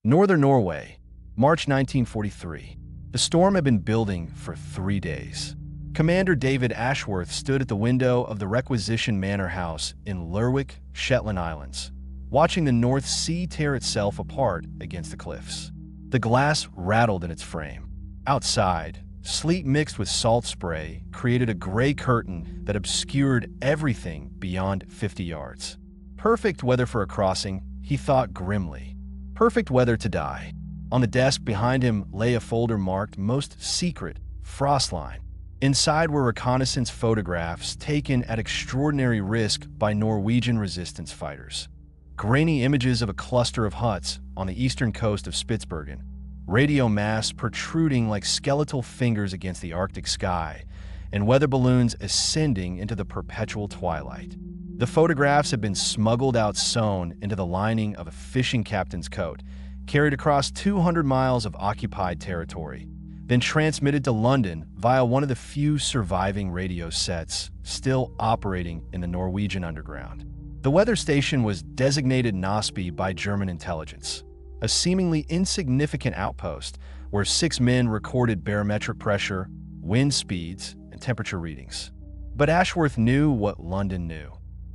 Northern Norway, March 1943. The storm had been building for 3 days. Commander David Ashworth stood at the window of the Requisition Manor House in Lerwick, Shetland Islands, watching the North Sea tear itself apart against the cliffs. The glass rattled in its frame. Outside, sleet mixed with salt spray created a gray curtain that obscured everything beyond 50 yards. Perfect weather for a crossing, he thought grimly. Perfect weather to die. On the desk behind him lay a folder marked Most Secret, Frostline. Inside were reconnaissance photographs taken at extraordinary risk by Norwegian resistance fighters. Grainy images of a cluster of huts on the eastern coast of Spitsbergen, radio masts protruding like skeletal fingers against the Arctic sky, and weather balloons ascending into the perpetual twilight. The photographs had been smuggled out sewn into the lining of a fishing captain's coat, carried across 200 miles of occupied territory, then transmitted to London via one of the few surviving radio sets still operating in the Norwegian underground. The weather station was designated Nosby by German intelligence, a seemingly insignificant outpost where 6 men recorded barometric pressure, wind speeds, and temperature readings. But Ashworth knew what London knew.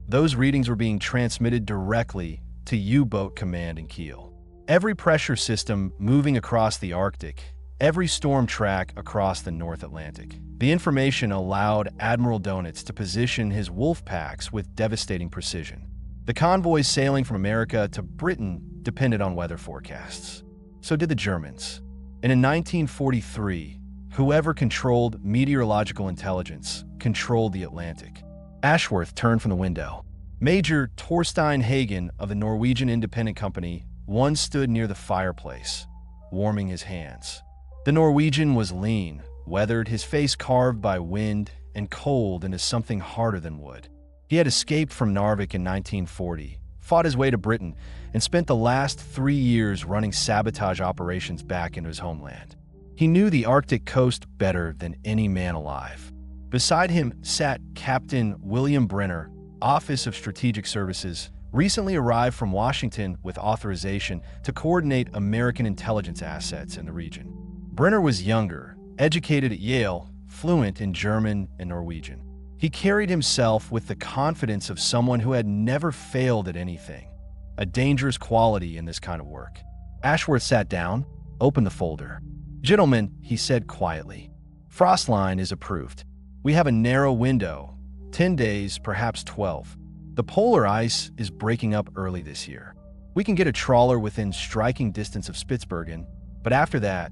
Those readings were being transmitted directly to U-boat command in Kiel. Every pressure system moving across the Arctic, every storm track across the North Atlantic. The information allowed Admiral Donitz to position his wolf packs with devastating precision. The convoys sailing from America to Britain depended on weather forecasts. So did the Germans. And in 1943, whoever controlled meteorological intelligence controlled the Atlantic. Ashworth turned from the window. Major Torstein Hagen of the Norwegian Independent Company once stood near the fireplace, warming his hands. The Norwegian was lean, weathered, his face carved by wind and cold into something harder than wood. He had escaped from Narvik in 1940, fought his way to Britain, and spent the last 3 years running sabotage operations back into his homeland. He knew the Arctic coast better than any man alive. Beside him sat Captain William Brenner, Office of Strategic Services, recently arrived from Washington with authorization to coordinate American intelligence assets in the region. Brenner was younger, educated at Yale, fluent in German and Norwegian. He carried himself with the confidence of someone who had never failed at anything, a dangerous quality in this kind of work. Ashworth sat down, opened the folder. "Gentlemen," he said quietly, "Frostline is approved. We have a narrow window, 10 days, perhaps 12. The polar ice is breaking up early this year. We can get a trawler within striking distance of Spitsbergen, but after that,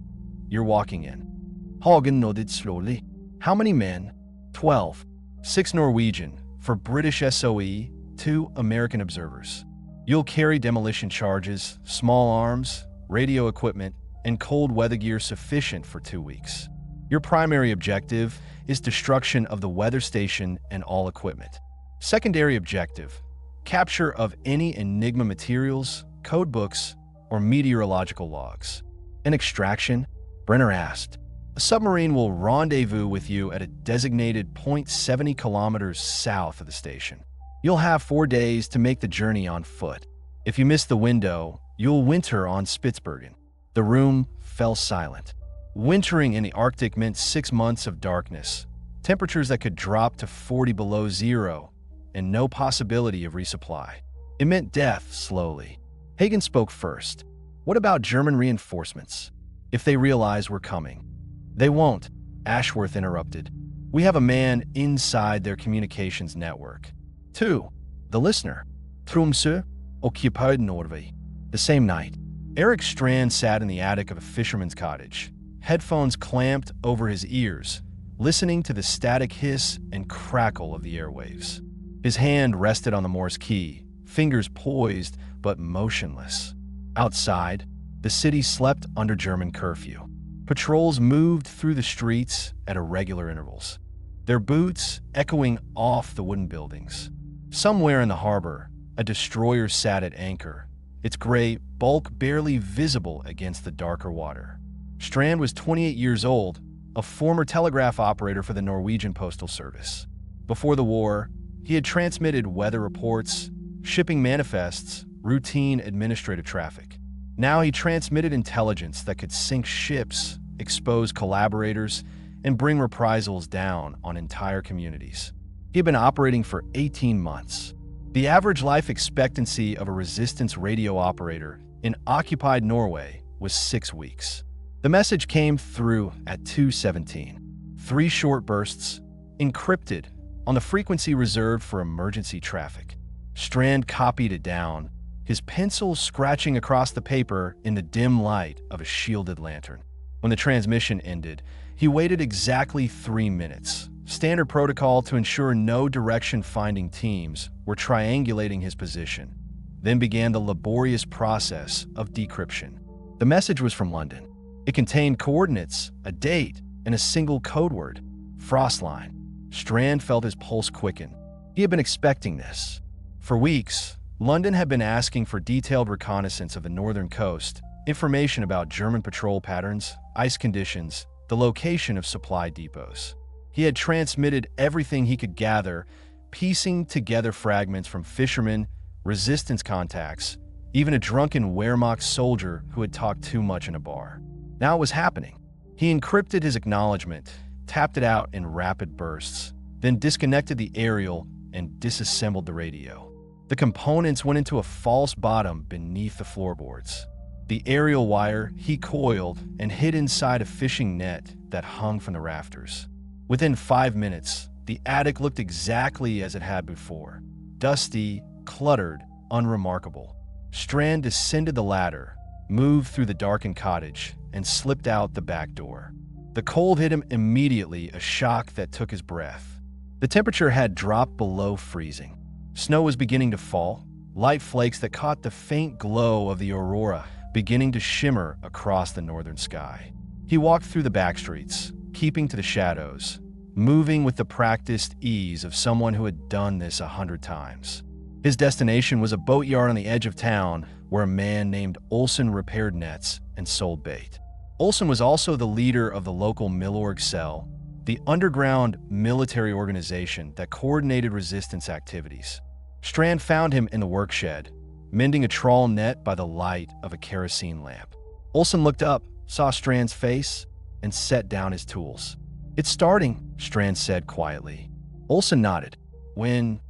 you're walking in." Hagen nodded slowly. "How many men?" 12. 6 Norwegian, for British SOE, 2 American observers. You'll carry demolition charges, small arms, radio equipment, and cold weather gear sufficient for 2 weeks. Your primary objective is destruction of the weather station and all equipment. Secondary objective, capture of any Enigma materials, code books, or meteorological logs. An extraction? Brenner asked. A submarine will rendezvous with you at a designated point 70 kilometers south of the station. You'll have 4 days to make the journey on foot. If you miss the window, you'll winter on Spitsbergen. The room fell silent. Wintering in the Arctic meant 6 months of darkness, temperatures that could drop to 40 below zero, and no possibility of resupply. It meant death slowly. Hagen spoke first. "What about German reinforcements? If they realize we're coming?" "They won't," Ashworth interrupted. "We have a man inside their communications network." 2. The listener. Tromsø, occupied Norway. The same night, Eric Strand sat in the attic of a fisherman's cottage, headphones clamped over his ears, listening to the static hiss and crackle of the airwaves. His hand rested on the Morse key, fingers poised but motionless. Outside, the city slept under German curfew. Patrols moved through the streets at irregular intervals, their boots echoing off the wooden buildings. Somewhere in the harbor, a destroyer sat at anchor, its gray bulk barely visible against the darker water. Strand was 28 years old, a former telegraph operator for the Norwegian Postal Service. Before the war, he had transmitted weather reports, shipping manifests, routine administrative traffic. Now he transmitted intelligence that could sink ships, expose collaborators, and bring reprisals down on entire communities. He had been operating for 18 months. The average life expectancy of a resistance radio operator in occupied Norway was 6 weeks. The message came through at 2:17. 3 short bursts, encrypted, on the frequency reserved for emergency traffic. Strand copied it down, his pencil scratching across the paper in the dim light of a shielded lantern. When the transmission ended, he waited exactly 3 minutes, standard protocol to ensure no direction-finding teams were triangulating his position. Then began the laborious process of decryption. The message was from London. It contained coordinates, a date, and a single code word: Frostline. Strand felt his pulse quicken. He had been expecting this. For weeks, London had been asking for detailed reconnaissance of the northern coast, information about German patrol patterns, ice conditions, the location of supply depots. He had transmitted everything he could gather, piecing together fragments from fishermen, resistance contacts, even a drunken Wehrmacht soldier who had talked too much in a bar. Now it was happening. He encrypted his acknowledgement, tapped it out in rapid bursts, then disconnected the aerial and disassembled the radio. The components went into a false bottom beneath the floorboards. The aerial wire he coiled and hid inside a fishing net that hung from the rafters. Within 5 minutes, the attic looked exactly as it had before: dusty, cluttered, unremarkable. Strand descended the ladder, moved through the darkened cottage, and slipped out the back door. The cold hit him immediately, a shock that took his breath. The temperature had dropped below freezing. Snow was beginning to fall, light flakes that caught the faint glow of the aurora beginning to shimmer across the northern sky. He walked through the back streets, keeping to the shadows, moving with the practiced ease of someone who had done this 100 times. His destination was a boatyard on the edge of town where a man named Olsen repaired nets and sold bait. Olsen was also the leader of the local Milorg Cell, the underground military organization that coordinated resistance activities. Strand found him in the workshed, mending a trawl net by the light of a kerosene lamp. Olsen looked up, saw Strand's face, and set down his tools. "It's starting," Strand said quietly. Olsen nodded. "When?"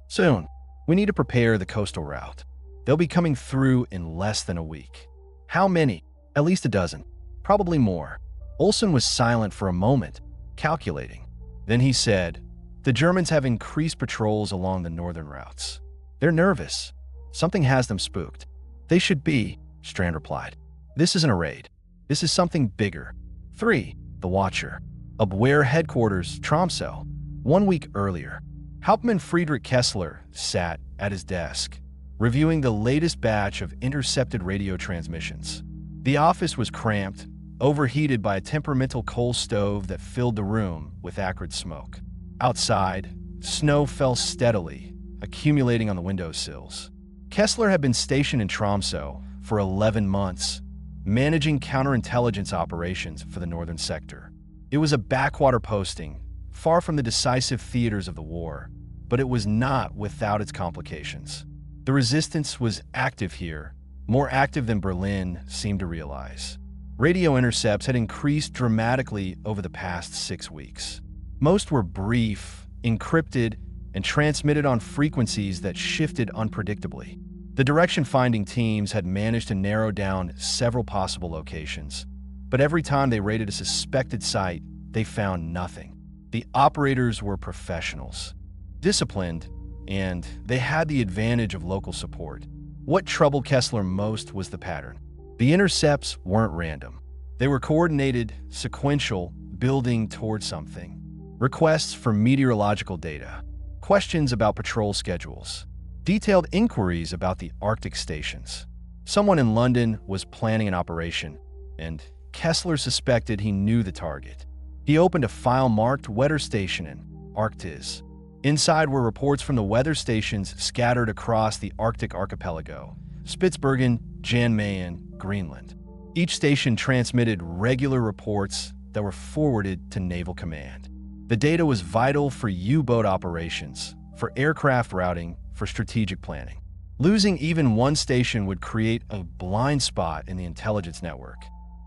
"Soon. We need to prepare the coastal route. They'll be coming through in less than a week." "How many?" "At least a dozen. Probably more." Olsen was silent for a moment, calculating. Then he said, "The Germans have increased patrols along the northern routes. They're nervous. Something has them spooked." "They should be," Strand replied. "This isn't a raid. This is something bigger." 3. The Watcher. Abwehr headquarters, Tromsø. 1 week earlier, Hauptmann Friedrich Kessler sat at his desk, reviewing the latest batch of intercepted radio transmissions. The office was cramped, overheated by a temperamental coal stove that filled the room with acrid smoke. Outside, snow fell steadily, accumulating on the windowsills. Kessler had been stationed in Tromsø for 11 months, managing counterintelligence operations for the northern sector. It was a backwater posting, far from the decisive theaters of the war, but it was not without its complications. The resistance was active here, more active than Berlin seemed to realize. Radio intercepts had increased dramatically over the past 6 weeks. Most were brief, encrypted, and transmitted on frequencies that shifted unpredictably. The direction-finding teams had managed to narrow down several possible locations, but every time they raided a suspected site, they found nothing. The operators were professionals, disciplined, and they had the advantage of local support. What troubled Kessler most was the pattern. The intercepts weren't random. They were coordinated, sequential, building toward something. Requests for meteorological data, questions about patrol schedules, detailed inquiries about the Arctic stations. Someone in London was planning an operation, and Kessler suspected he knew the target. He opened a file marked Weather Station in Arktis. Inside were reports from the weather stations scattered across the Arctic archipelago: Spitsbergen, Jan Mayen, Greenland. Each station transmitted regular reports that were forwarded to Naval Command. The data was vital for U-boat operations, for aircraft routing, for strategic planning. Losing even one station would create a blind spot in the intelligence network.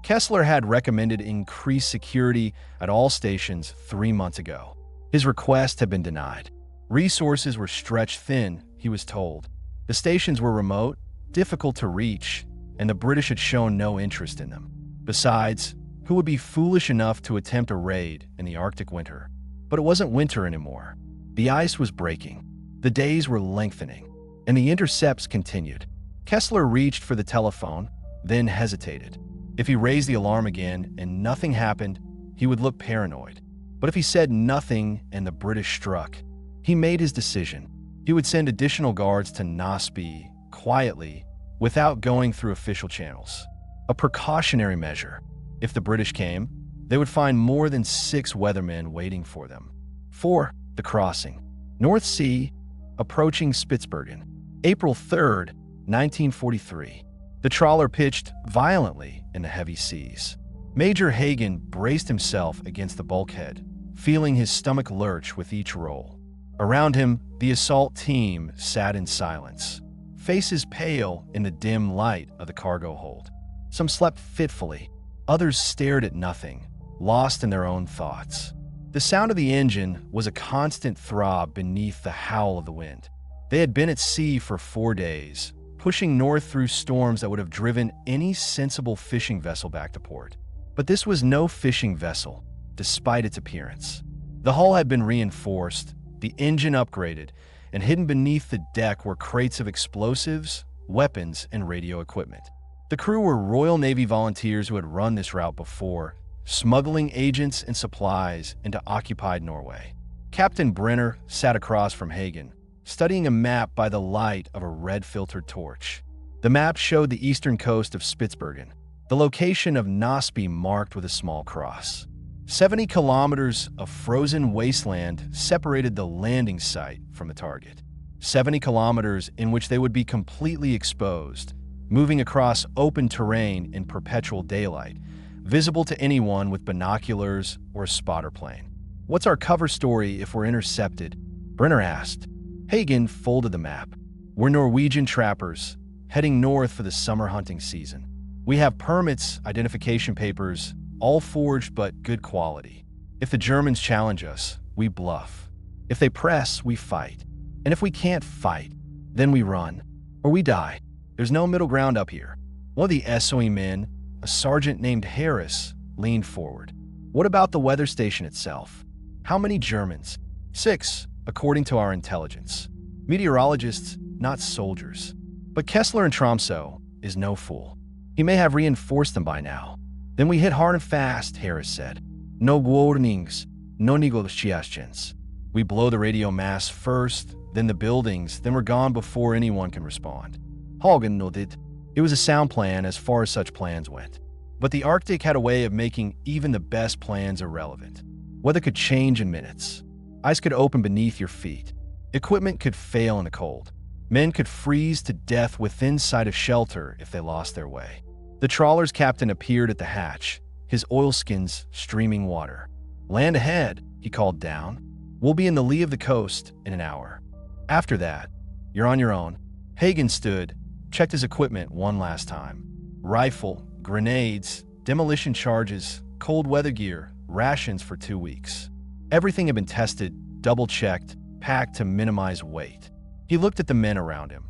Kessler had recommended increased security at all stations 3 months ago. His request had been denied. Resources were stretched thin, he was told. The stations were remote, difficult to reach, and the British had shown no interest in them. Besides, who would be foolish enough to attempt a raid in the Arctic winter? But it wasn't winter anymore. The ice was breaking. The days were lengthening, and the intercepts continued. Kessler reached for the telephone, then hesitated. If he raised the alarm again and nothing happened, he would look paranoid. But if he said nothing and the British struck, he made his decision. He would send additional guards to Nosby quietly, without going through official channels. A precautionary measure. If the British came, they would find more than 6 weathermen waiting for them. 4. The crossing. North Sea, approaching Spitsbergen. April 3rd, 1943. The trawler pitched violently in the heavy seas. Major Hagen braced himself against the bulkhead, feeling his stomach lurch with each roll. Around him, the assault team sat in silence, faces pale in the dim light of the cargo hold. Some slept fitfully, others stared at nothing, lost in their own thoughts. The sound of the engine was a constant throb beneath the howl of the wind. They had been at sea for 4 days, pushing north through storms that would have driven any sensible fishing vessel back to port. But this was no fishing vessel, despite its appearance. The hull had been reinforced, the engine upgraded, and hidden beneath the deck were crates of explosives, weapons, and radio equipment. The crew were Royal Navy volunteers who had run this route before, smuggling agents and supplies into occupied Norway. Captain Brenner sat across from Hagen, studying a map by the light of a red-filtered torch. The map showed the eastern coast of Spitsbergen, the location of Nosby marked with a small cross. 70 kilometers of frozen wasteland separated the landing site from the target. 70 kilometers in which they would be completely exposed, moving across open terrain in perpetual daylight, visible to anyone with binoculars or a spotter plane. "What's our cover story if we're intercepted?" Brenner asked. Hagen folded the map. "We're Norwegian trappers, heading north for the summer hunting season. We have permits, identification papers, all forged but good quality. If the Germans challenge us, we bluff. If they press, we fight. And if we can't fight, then we run. Or we die. There's no middle ground up here." One of the SOE men, a sergeant named Harris, leaned forward. "What about the weather station itself? How many Germans?" 6, according to our intelligence. Meteorologists, not soldiers. But Kessler in Tromsø is no fool. He may have reinforced them by now. "Then we hit hard and fast," Harris said. "No warnings, no negotiations. We blow the radio masts first, then the buildings, then we're gone before anyone can respond." Hagen nodded. It was a sound plan as far as such plans went. But the Arctic had a way of making even the best plans irrelevant. Weather could change in minutes. Ice could open beneath your feet. Equipment could fail in the cold. Men could freeze to death within sight of shelter if they lost their way. The trawler's captain appeared at the hatch, his oilskins streaming water. "Land ahead," he called down. "We'll be in the lee of the coast in an hour. After that, you're on your own." Hagen stood, checked his equipment one last time. Rifle, grenades, demolition charges, cold weather gear, rations for 2 weeks. Everything had been tested, double-checked, packed to minimize weight. He looked at the men around him.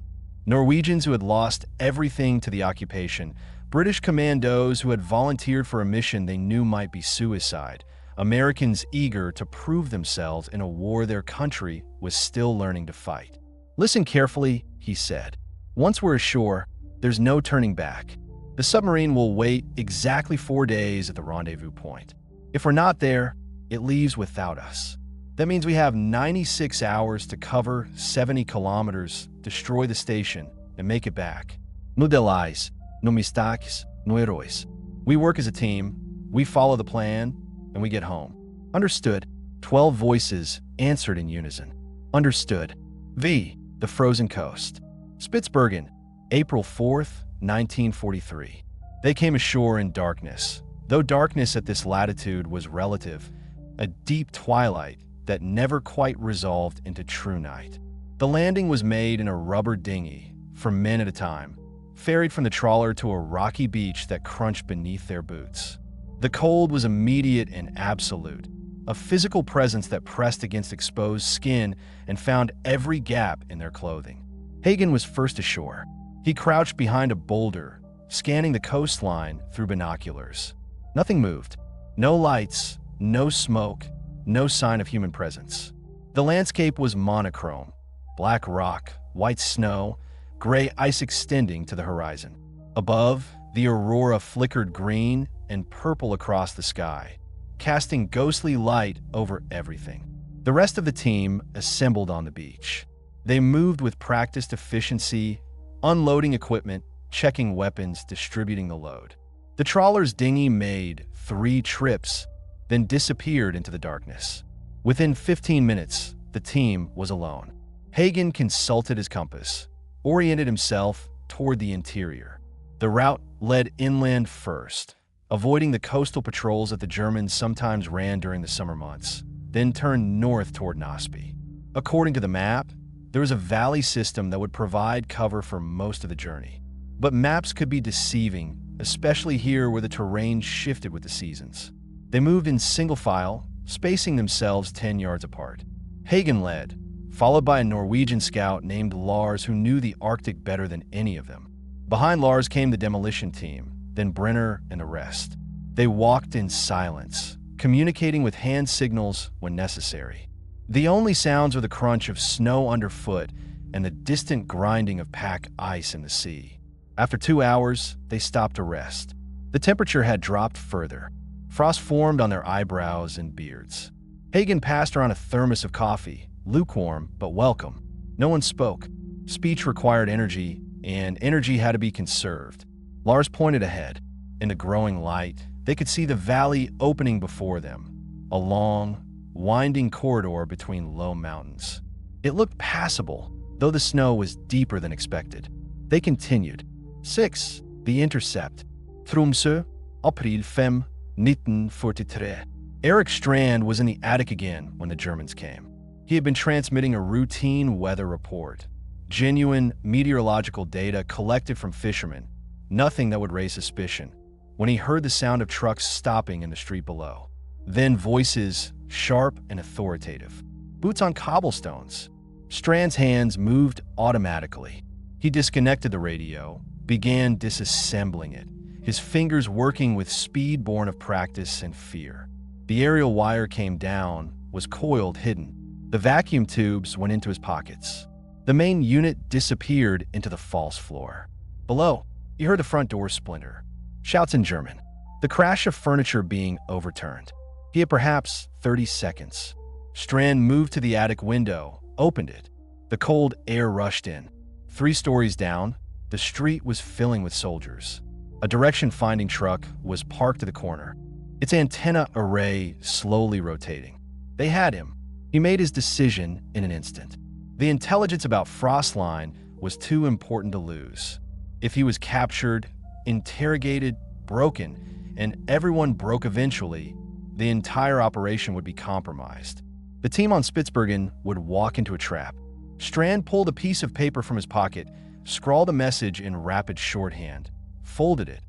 Norwegians who had lost everything to the occupation, British commandos who had volunteered for a mission they knew might be suicide, Americans eager to prove themselves in a war their country was still learning to fight. "Listen carefully," he said. "Once we're ashore, there's no turning back. The submarine will wait exactly 4 days at the rendezvous point. If we're not there, it leaves without us. That means we have 96 hours to cover 70 kilometers, destroy the station, and make it back. No delays, no mistakes, no errores. We work as a team, we follow the plan, and we get home." "Understood." 12 voices answered in unison. "Understood." V. The frozen coast. Spitsbergen, April 4th, 1943. They came ashore in darkness, though darkness at this latitude was relative, a deep twilight that never quite resolved into true night. The landing was made in a rubber dinghy, for men at a time, ferried from the trawler to a rocky beach that crunched beneath their boots. The cold was immediate and absolute, a physical presence that pressed against exposed skin and found every gap in their clothing. Hagen was first ashore. He crouched behind a boulder, scanning the coastline through binoculars. Nothing moved. No lights, no smoke, no sign of human presence. The landscape was monochrome: black rock, white snow, gray ice extending to the horizon. Above, the aurora flickered green and purple across the sky, casting ghostly light over everything. The rest of the team assembled on the beach. They moved with practiced efficiency, unloading equipment, checking weapons, distributing the load. The trawler's dinghy made 3 trips, then disappeared into the darkness. Within 15 minutes, the team was alone. Hagen consulted his compass, oriented himself toward the interior. The route led inland first, avoiding the coastal patrols that the Germans sometimes ran during the summer months, then turned north toward Naseby. According to the map, there was a valley system that would provide cover for most of the journey. But maps could be deceiving, especially here where the terrain shifted with the seasons. They moved in single file, spacing themselves 10 yards apart. Hagen led, followed by a Norwegian scout named Lars who knew the Arctic better than any of them. Behind Lars came the demolition team, then Brenner and the rest. They walked in silence, communicating with hand signals when necessary. The only sounds were the crunch of snow underfoot and the distant grinding of pack ice in the sea. After 2 hours, they stopped to rest. The temperature had dropped further. Frost formed on their eyebrows and beards. Hagen passed around a thermos of coffee, lukewarm but welcome. No one spoke. Speech required energy, and energy had to be conserved. Lars pointed ahead. In the growing light, they could see the valley opening before them, a long, winding corridor between low mountains. It looked passable, though the snow was deeper than expected. They continued. 6. The Intercept. Tromsø, April 5, 1943. Eric Strand was in the attic again when the Germans came. He had been transmitting a routine weather report. Genuine meteorological data collected from fishermen. Nothing that would raise suspicion. When he heard the sound of trucks stopping in the street below. Then voices, sharp and authoritative. Boots on cobblestones. Strand's hands moved automatically. He disconnected the radio, began disassembling it, his fingers working with speed born of practice and fear. The aerial wire came down, was coiled, hidden. The vacuum tubes went into his pockets. The main unit disappeared into the false floor. Below, he heard the front door splinter. Shouts in German. The crash of furniture being overturned. He had perhaps 30 seconds. Strand moved to the attic window, opened it. The cold air rushed in. 3 stories down, the street was filling with soldiers. A direction-finding truck was parked at the corner, its antenna array slowly rotating. They had him. He made his decision in an instant. The intelligence about Frostline was too important to lose. If he was captured, interrogated, broken, and everyone broke eventually, the entire operation would be compromised. The team on Spitsbergen would walk into a trap. Strand pulled a piece of paper from his pocket, scrawled a message in rapid shorthand, folded it,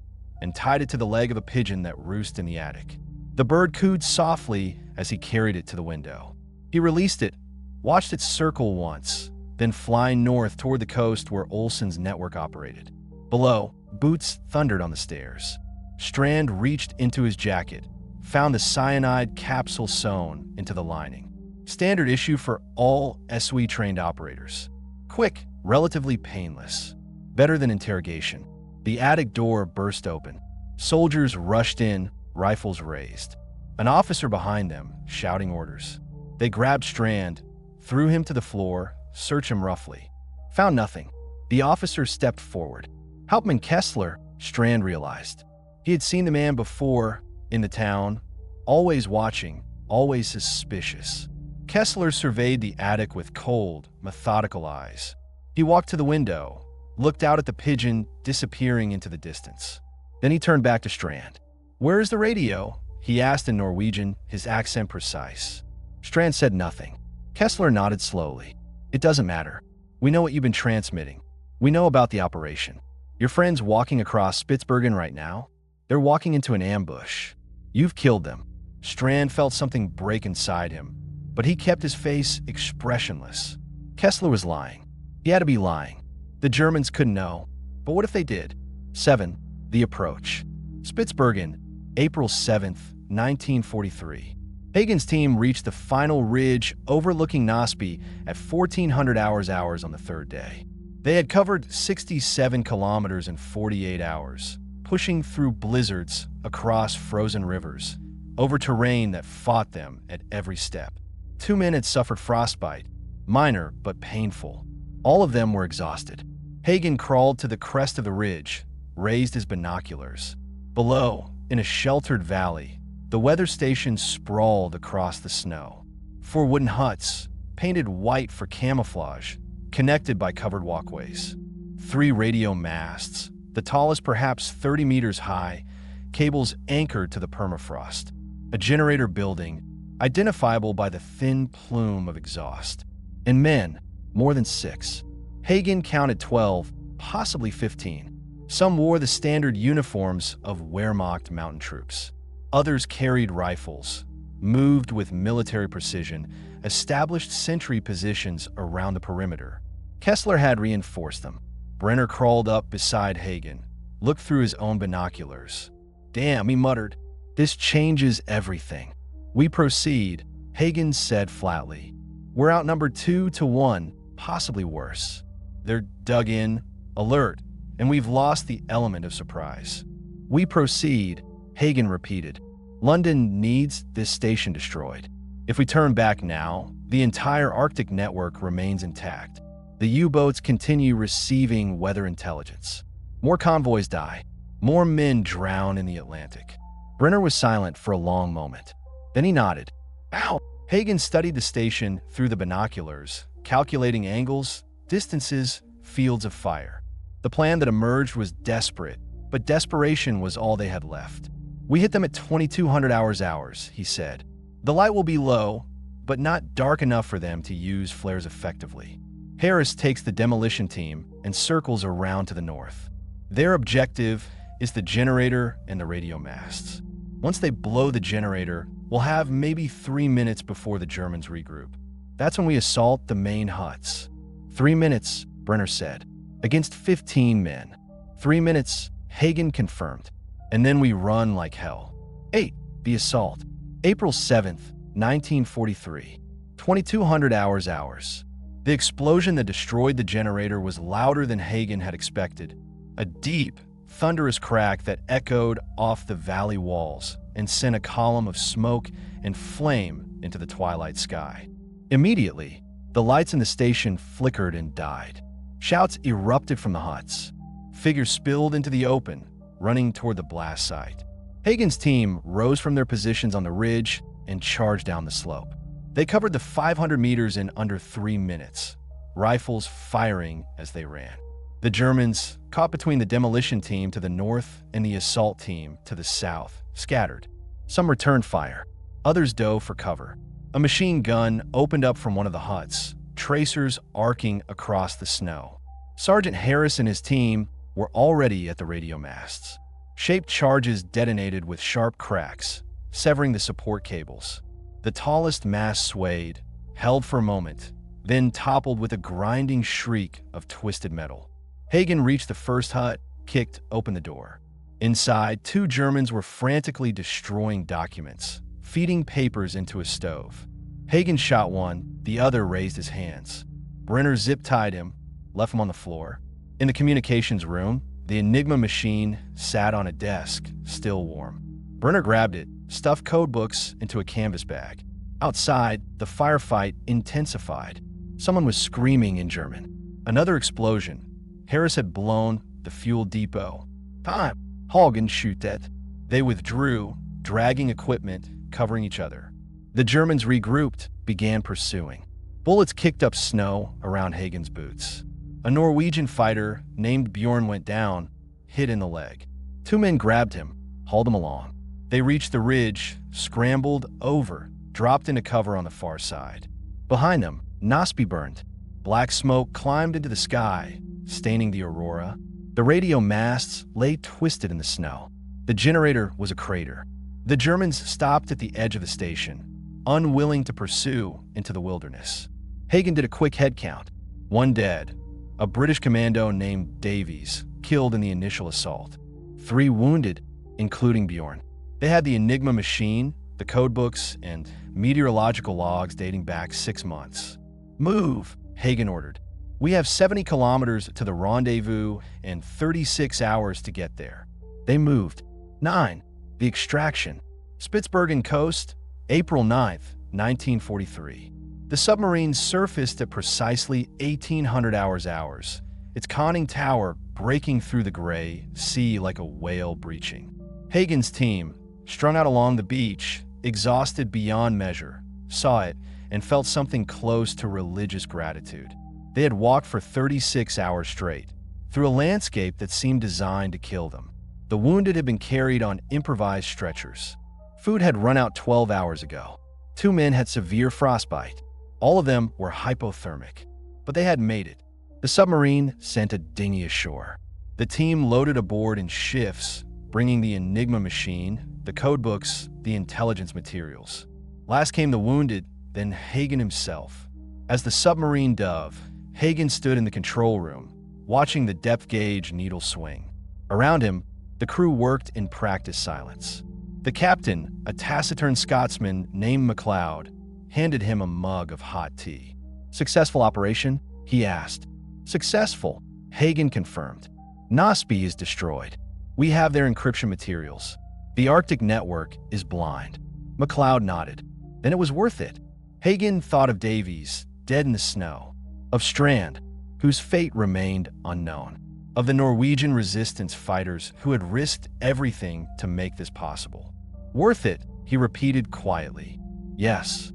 and tied it to the leg of a pigeon that roosted in the attic. The bird cooed softly as he carried it to the window. He released it, watched it circle once, then fly north toward the coast where Olsen's network operated. Below, boots thundered on the stairs. Strand reached into his jacket, found the cyanide capsule sewn into the lining. Standard issue for all SW-trained operators. Quick, relatively painless. Better than interrogation. The attic door burst open. Soldiers rushed in, rifles raised. An officer behind them, shouting orders. They grabbed Strand, threw him to the floor, searched him roughly. Found nothing. The officer stepped forward. Hauptmann Kessler, Strand realized. He had seen the man before, in the town, always watching, always suspicious. Kessler surveyed the attic with cold, methodical eyes. He walked to the window, looked out at the pigeon disappearing into the distance. Then he turned back to Strand. "Where is the radio?" he asked in Norwegian, his accent precise. Strand said nothing. Kessler nodded slowly. "It doesn't matter. We know what you've been transmitting. We know about the operation. Your friend's walking across Spitsbergen right now. They're walking into an ambush. You've killed them." Strand felt something break inside him, but he kept his face expressionless. Kessler was lying. He had to be lying. The Germans couldn't know. But what if they did? 7. The approach. Spitsbergen, April 7th, 1943. Hagen's team reached the final ridge overlooking Naseby at 1400 hours on the third day. They had covered 67 kilometers in 48 hours, pushing through blizzards, across frozen rivers, over terrain that fought them at every step. 2 men had suffered frostbite, minor but painful. All of them were exhausted. Hagen crawled to the crest of the ridge, raised his binoculars. Below, in a sheltered valley, the weather station sprawled across the snow. 4 wooden huts, painted white for camouflage, connected by covered walkways. 3 radio masts, the tallest perhaps 30 meters high, cables anchored to the permafrost. A generator building, identifiable by the thin plume of exhaust. And men, more than 6. Hagen counted 12, possibly 15. Some wore the standard uniforms of Wehrmacht mountain troops. Others carried rifles, moved with military precision, established sentry positions around the perimeter. Kessler had reinforced them. Brenner crawled up beside Hagen, looked through his own binoculars. "Damn," he muttered. "This changes everything." "We proceed," Hagen said flatly. "We're outnumbered 2-1, possibly worse. They're dug in, alert, and we've lost the element of surprise." "We proceed," Hagen repeated. "London needs this station destroyed. If we turn back now, the entire Arctic network remains intact. The U-boats continue receiving weather intelligence. More convoys die. More men drown in the Atlantic." Brenner was silent for a long moment. Then he nodded. "Ow!" Hagen studied the station through the binoculars, calculating angles, distances, fields of fire. The plan that emerged was desperate, but desperation was all they had left. "We hit them at 2200 hours, he said. "The light will be low, but not dark enough for them to use flares effectively." Harris takes the demolition team and circles around to the north. Their objective is the generator and the radio masts. Once they blow the generator, we'll have maybe 3 minutes before the Germans regroup. That's when we assault the main huts. 3 minutes, Brenner said, against 15 men. 3 minutes, Hagen confirmed. And then we run like hell. 8. The assault. April 7th, 1943. 2200 hours. The explosion that destroyed the generator was louder than Hagen had expected. A deep, thunderous crack that echoed off the valley walls and sent a column of smoke and flame into the twilight sky. Immediately, the lights in the station flickered and died. Shouts erupted from the huts. Figures spilled into the open, running toward the blast site. Hagen's team rose from their positions on the ridge and charged down the slope. They covered the 500 meters in under 3 minutes, rifles firing as they ran. The Germans, caught between the demolition team to the north and the assault team to the south, scattered. Some returned fire. Others dove for cover. A machine gun opened up from one of the huts, tracers arcing across the snow. Sergeant Harris and his team were already at the radio masts. Shaped charges detonated with sharp cracks, severing the support cables. The tallest mast swayed, held for a moment, then toppled with a grinding shriek of twisted metal. Hagen reached the first hut, kicked open the door. Inside, 2 Germans were frantically destroying documents, feeding papers into a stove. Hagen shot one, the other raised his hands. Brenner zip-tied him, left him on the floor. In the communications room, the Enigma machine sat on a desk, still warm. Brenner grabbed it, stuffed code books into a canvas bag. Outside, the firefight intensified. Someone was screaming in German. Another explosion. Harris had blown the fuel depot. "Time! Hagen shoot that." They withdrew, dragging equipment, covering each other. The Germans regrouped, began pursuing. Bullets kicked up snow around Hagen's boots. A Norwegian fighter named Bjorn went down, hit in the leg. 2 men grabbed him, hauled him along. They reached the ridge, scrambled over, dropped into cover on the far side. Behind them, Naseby burned. Black smoke climbed into the sky, staining the aurora. The radio masts lay twisted in the snow. The generator was a crater. The Germans stopped at the edge of the station, unwilling to pursue into the wilderness. Hagen did a quick head count. 1 dead, a British commando named Davies, killed in the initial assault. 3 wounded, including Bjorn. They had the Enigma machine, the codebooks, and meteorological logs dating back 6 months. "Move," Hagen ordered. "We have 70 kilometers to the rendezvous and 36 hours to get there." They moved. 9. The extraction. Spitsbergen Coast, April 9th, 1943. The submarine surfaced at precisely 1800 hours, its conning tower breaking through the gray sea like a whale breaching. Hagen's team, strung out along the beach, exhausted beyond measure, saw it and felt something close to religious gratitude. They had walked for 36 hours straight, through a landscape that seemed designed to kill them. The wounded had been carried on improvised stretchers. Food had run out 12 hours ago. 2 men had severe frostbite. All of them were hypothermic, but they had made it. The submarine sent a dinghy ashore. The team loaded aboard in shifts, bringing the Enigma machine, the codebooks, the intelligence materials. Last came the wounded, then Hagen himself. As the submarine dove, Hagen stood in the control room, watching the depth gauge needle swing. Around him, the crew worked in practiced silence. The captain, a taciturn Scotsman named MacLeod, handed him a mug of hot tea. "Successful operation?" he asked. "Successful," Hagen confirmed. "Nasby is destroyed. We have their encryption materials. The Arctic network is blind." MacLeod nodded. "Then it was worth it." Hagen thought of Davies, dead in the snow, of Strand, whose fate remained unknown, of the Norwegian resistance fighters who had risked everything to make this possible. "Worth it," he repeated quietly. "Yes."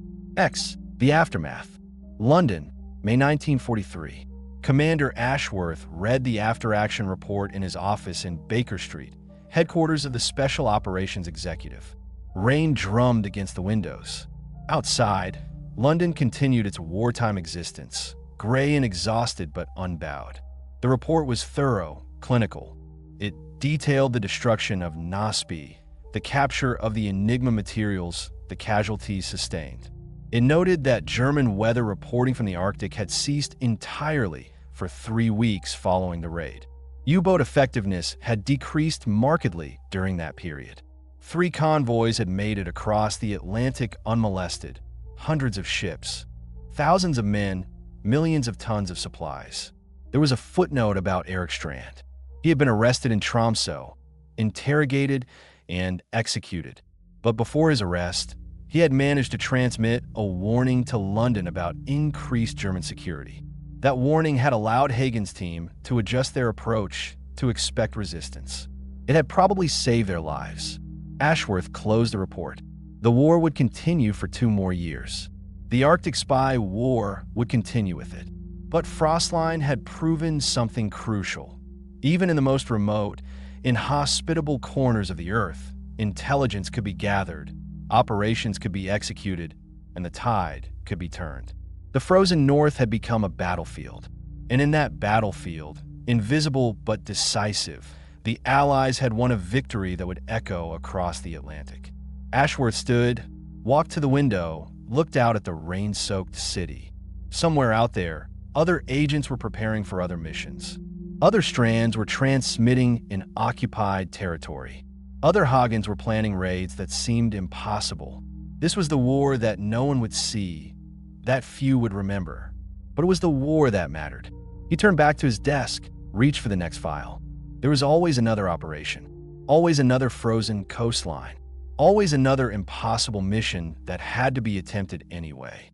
The aftermath. London, May 1943. Commander Ashworth read the after-action report in his office in Baker Street, headquarters of the Special Operations Executive. Rain drummed against the windows. Outside, London continued its wartime existence, gray and exhausted but unbowed. The report was thorough, clinical. It detailed the destruction of Nasby, the capture of the Enigma materials, the casualties sustained. It noted that German weather reporting from the Arctic had ceased entirely for 3 weeks following the raid. U-boat effectiveness had decreased markedly during that period. 3 convoys had made it across the Atlantic unmolested, hundreds of ships, thousands of men, millions of tons of supplies. There was a footnote about Eric Strand. He had been arrested in Tromsø, interrogated, and executed. But before his arrest, he had managed to transmit a warning to London about increased German security. That warning had allowed Hagen's team to adjust their approach to expect resistance. It had probably saved their lives. Ashworth closed the report. The war would continue for 2 more years. The Arctic spy war would continue with it. But Frostline had proven something crucial. Even in the most remote, inhospitable corners of the Earth, intelligence could be gathered, operations could be executed, and the tide could be turned. The frozen north had become a battlefield. And in that battlefield, invisible but decisive, the Allies had won a victory that would echo across the Atlantic. Ashworth stood, walked to the window, looked out at the rain-soaked city. Somewhere out there, other agents were preparing for other missions. Other strands were transmitting in occupied territory. Other Hagens were planning raids that seemed impossible. This was the war that no one would see, that few would remember. But it was the war that mattered. He turned back to his desk, reached for the next file. There was always another operation, always another frozen coastline, always another impossible mission that had to be attempted anyway.